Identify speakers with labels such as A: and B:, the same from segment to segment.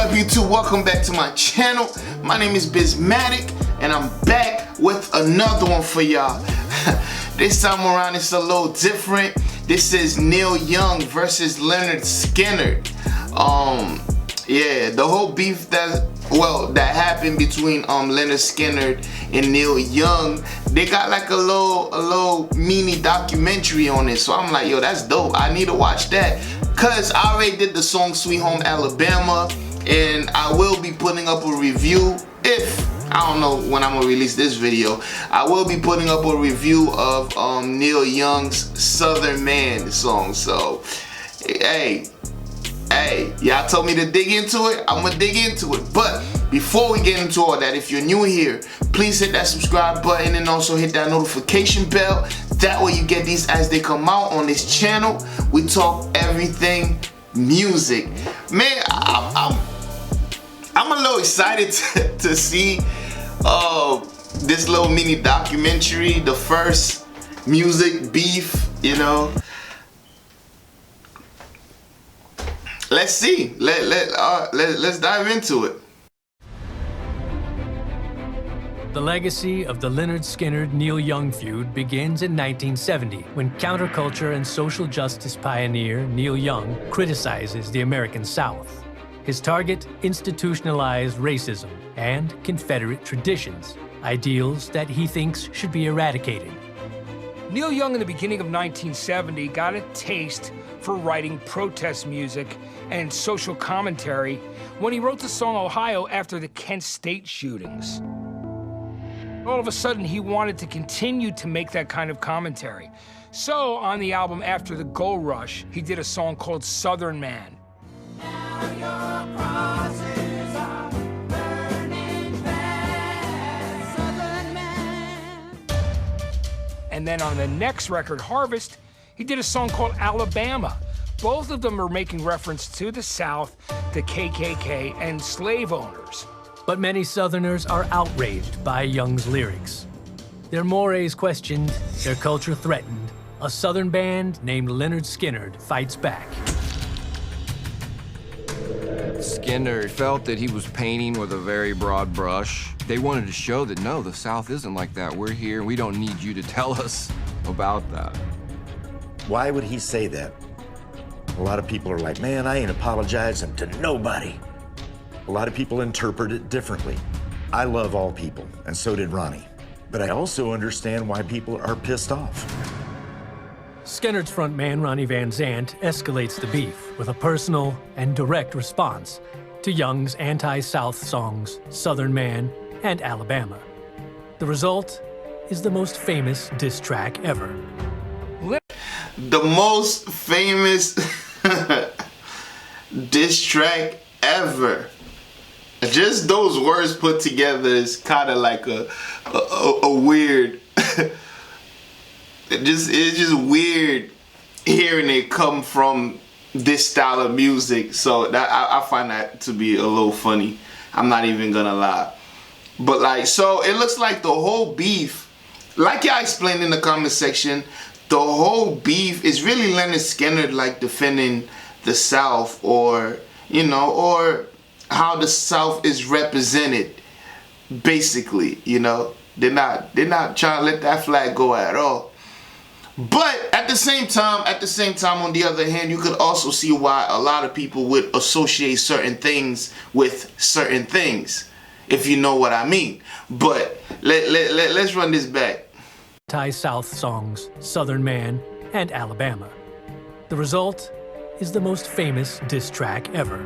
A: What up, YouTube? Welcome back to my channel. My name is Bizmatik, and I'm back with another one for y'all. This time around, it's a little different. This is Neil Young versus Lynyrd Skynyrd. Yeah, the whole beef that happened between Lynyrd Skynyrd and Neil Young, they got like a little mini documentary on it. So I'm like, yo, that's dope. I need to watch that. Cause I already did the song Sweet Home Alabama, and I will be putting up a review. If I don't know when I'm gonna release this video, I will be putting up a review of Neil Young's Southern Man song. So hey, y'all told me to dig into it, I'm gonna dig into it. But before we get into all that, if you're new here, please hit that subscribe button and also hit that notification bell. That way you get these as they come out on this channel. We talk everything music. Man, I'm a little excited to see this little mini documentary, the first music beef, you know. Let's see. Let's dive into it.
B: The legacy of the Lynyrd Skynyrd-Neil Young feud begins in 1970 when counterculture and social justice pioneer Neil Young criticizes the American South. His target, institutionalized racism and Confederate traditions, ideals that he thinks should be eradicated.
C: Neil Young in the beginning of 1970 got a taste for writing protest music and social commentary when he wrote the song Ohio after the Kent State shootings. All of a sudden, he wanted to continue to make that kind of commentary. So on the album After the Gold Rush, he did a song called Southern Man. Now your crosses are burning fast, Southern Man. And then on the next record, Harvest, he did a song called Alabama. Both of them are making reference to the South, the KKK, and slave owners.
B: But many Southerners are outraged by Young's lyrics. Their mores questioned, their culture threatened. A Southern band named Lynyrd Skynyrd fights back.
D: Skynyrd felt that he was painting with a very broad brush. They wanted to show that, no, the South isn't like that. We're here, we don't need you to tell us about that.
E: Why would he say that? A lot of people are like, man, I ain't apologizing to nobody. A lot of people interpret it differently. I love all people, and so did Ronnie. But I also understand why people are pissed off.
B: Skynyrd's frontman, Ronnie Van Zant, escalates the beef with a personal and direct response to Young's anti-South songs, Southern Man and Alabama. The result is the most famous diss track ever.
A: The most famous diss track ever. Just those words put together is kind of like a weird. It's just weird hearing it come from this style of music. So that I find that to be a little funny. I'm not even gonna lie. But like, so it looks like the whole beef, like y'all explained in the comment section, the whole beef is really Lynyrd Skynyrd like defending the South, or you know, or how the South is represented, basically, you know. They're not trying to let that flag go at all. But at the same time, on the other hand, you could also see why a lot of people would associate certain things with certain things, if you know what I mean. But let's run this back.
B: Anti-South songs, Southern Man and Alabama. The result is the most famous diss track ever.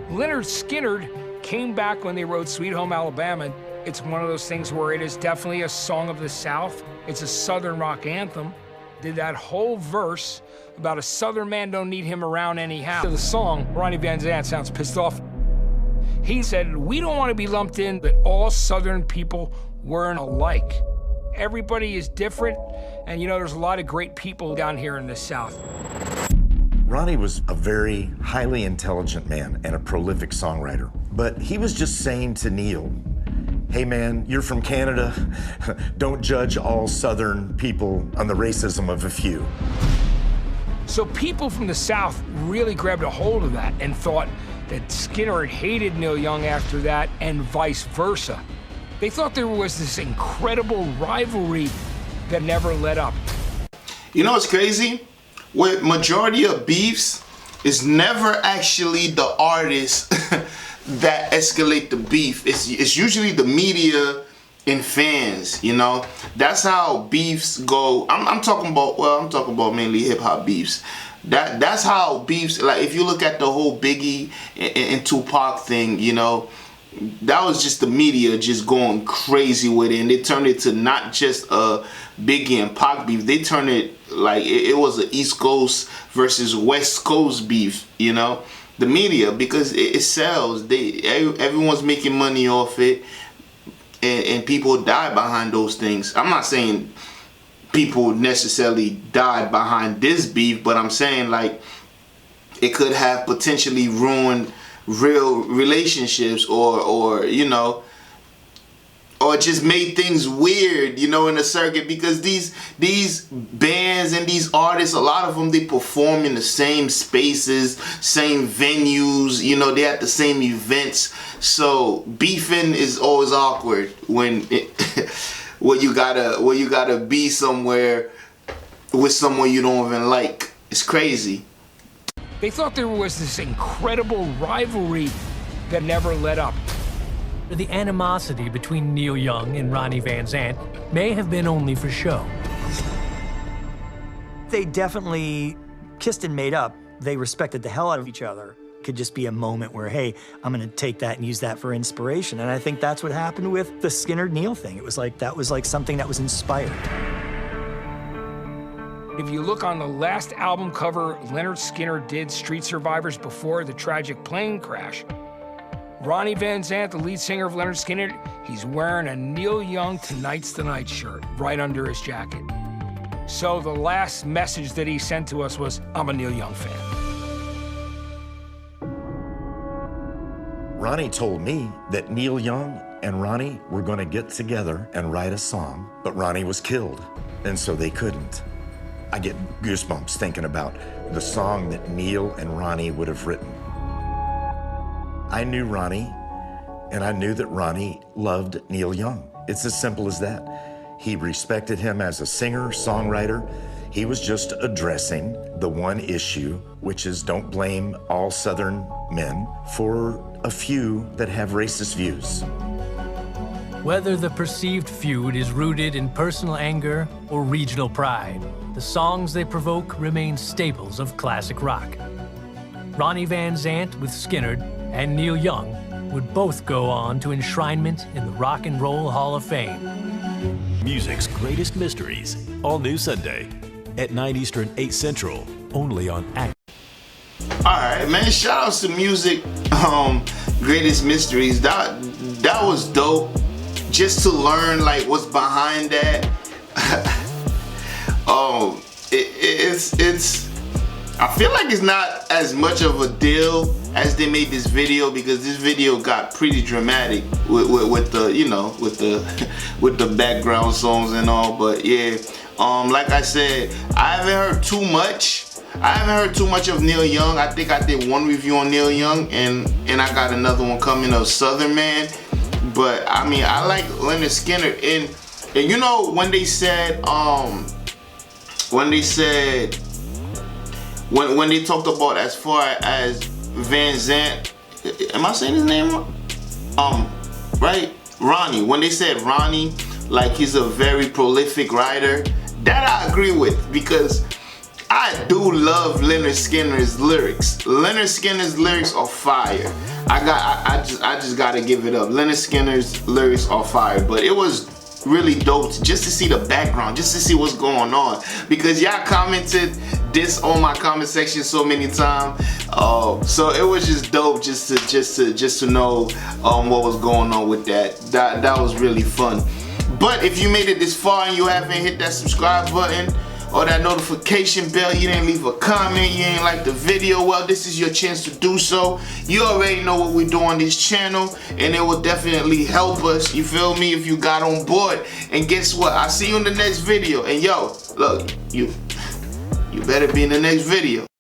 C: Lynyrd Skynyrd came back when they wrote Sweet Home Alabama. It's one of those things where it is definitely a song of the South. It's a Southern rock anthem. Did that whole verse about a Southern man don't need him around anyhow. The song, Ronnie Van Zant sounds pissed off. He said, we don't want to be lumped in that all Southern people weren't alike. Everybody is different, and you know, there's a lot of great people down here in the South.
E: Ronnie was a very highly intelligent man and a prolific songwriter, but he was just saying to Neil, hey man, you're from Canada, don't judge all Southern people on the racism of a few.
C: So people from the South really grabbed a hold of that and thought that Skynyrd hated Neil Young after that, and vice versa. They thought there was this incredible rivalry that never let up.
A: You know what's crazy? With majority of beefs, it's never actually the artists that escalate the beef. It's usually the media and fans, you know. That's how beefs go. I'm talking about mainly hip hop beefs. That's how beefs, like if you look at the whole Biggie and Tupac thing, you know, that was just the media just going crazy with it, and they turned it to not just a Biggie and Pac beef. They turned it like it was an East Coast versus West Coast beef, you know. The media, because it sells. Everyone's making money off it, and people die behind those things. I'm not saying people necessarily died behind this beef, but I'm saying like it could have potentially ruined real relationships, or you know, or just made things weird, you know, in the circuit, because these bands and these artists, a lot of them, they perform in the same spaces, same venues, you know, they're at the same events. So beefing is always awkward when where you gotta be somewhere with someone you don't even like. It's crazy.
C: They thought there was this incredible rivalry that never let up.
B: The animosity between Neil Young and Ronnie Van Zant may have been only for show.
F: They definitely kissed and made up. They respected the hell out of each other. Could just be a moment where, hey, I'm gonna take that and use that for inspiration. And I think that's what happened with the Skynyrd-Neil thing. It was like, that was like something that was inspired.
C: If you look on the last album cover Lynyrd Skynyrd did, Street Survivors, before the tragic plane crash, Ronnie Van Zant, the lead singer of Lynyrd Skynyrd, he's wearing a Neil Young Tonight's the Night shirt right under his jacket. So the last message that he sent to us was, I'm a Neil Young fan.
E: Ronnie told me that Neil Young and Ronnie were going to get together and write a song, but Ronnie was killed, and so they couldn't. I get goosebumps thinking about the song that Neil and Ronnie would have written. I knew Ronnie, and I knew that Ronnie loved Neil Young. It's as simple as that. He respected him as a singer, songwriter. He was just addressing the one issue, which is don't blame all Southern men for a few that have racist views.
B: Whether the perceived feud is rooted in personal anger or regional pride, the songs they provoke remain staples of classic rock. Ronnie Van Zant with Skynyrd and Neil Young would both go on to enshrinement in the Rock and Roll Hall of Fame.
G: Music's Greatest Mysteries, all new Sunday at 9 Eastern, 8 Central, only on Act.
A: Alright, man, shout outs to Music Greatest Mysteries. That was dope. Just to learn like what's behind that. It's I feel like it's not as much of a deal as they made this video, because this video got pretty dramatic with the, you know, with the background songs and all. But yeah, like I said, I haven't heard too much. I haven't heard too much of Neil Young. I think I did one review on Neil Young, and I got another one coming of Southern Man. But I mean, I like Lynyrd Skynyrd, and you know when they said when they talked about as far as Van Zant, am I saying his name wrong? Right, Ronnie. When they said Ronnie, like he's a very prolific writer, that I agree with, because I do love Lynyrd Skynyrd's lyrics. Lynyrd Skynyrd's lyrics are fire. I just gotta give it up. Lynyrd Skynyrd's lyrics are fire, but it was really dope just to see the background, just to see what's going on, because y'all commented this on my comment section so many times. So it was just dope just to know what was going on with that. That was really fun. But if you made it this far and you haven't hit that subscribe button or that notification bell, you didn't leave a comment, you ain't like the video, well, this is your chance to do so. You already know what we do on this channel, and it will definitely help us, you feel me, if you got on board. And guess what? I'll see you in the next video. And yo, look, you better be in the next video.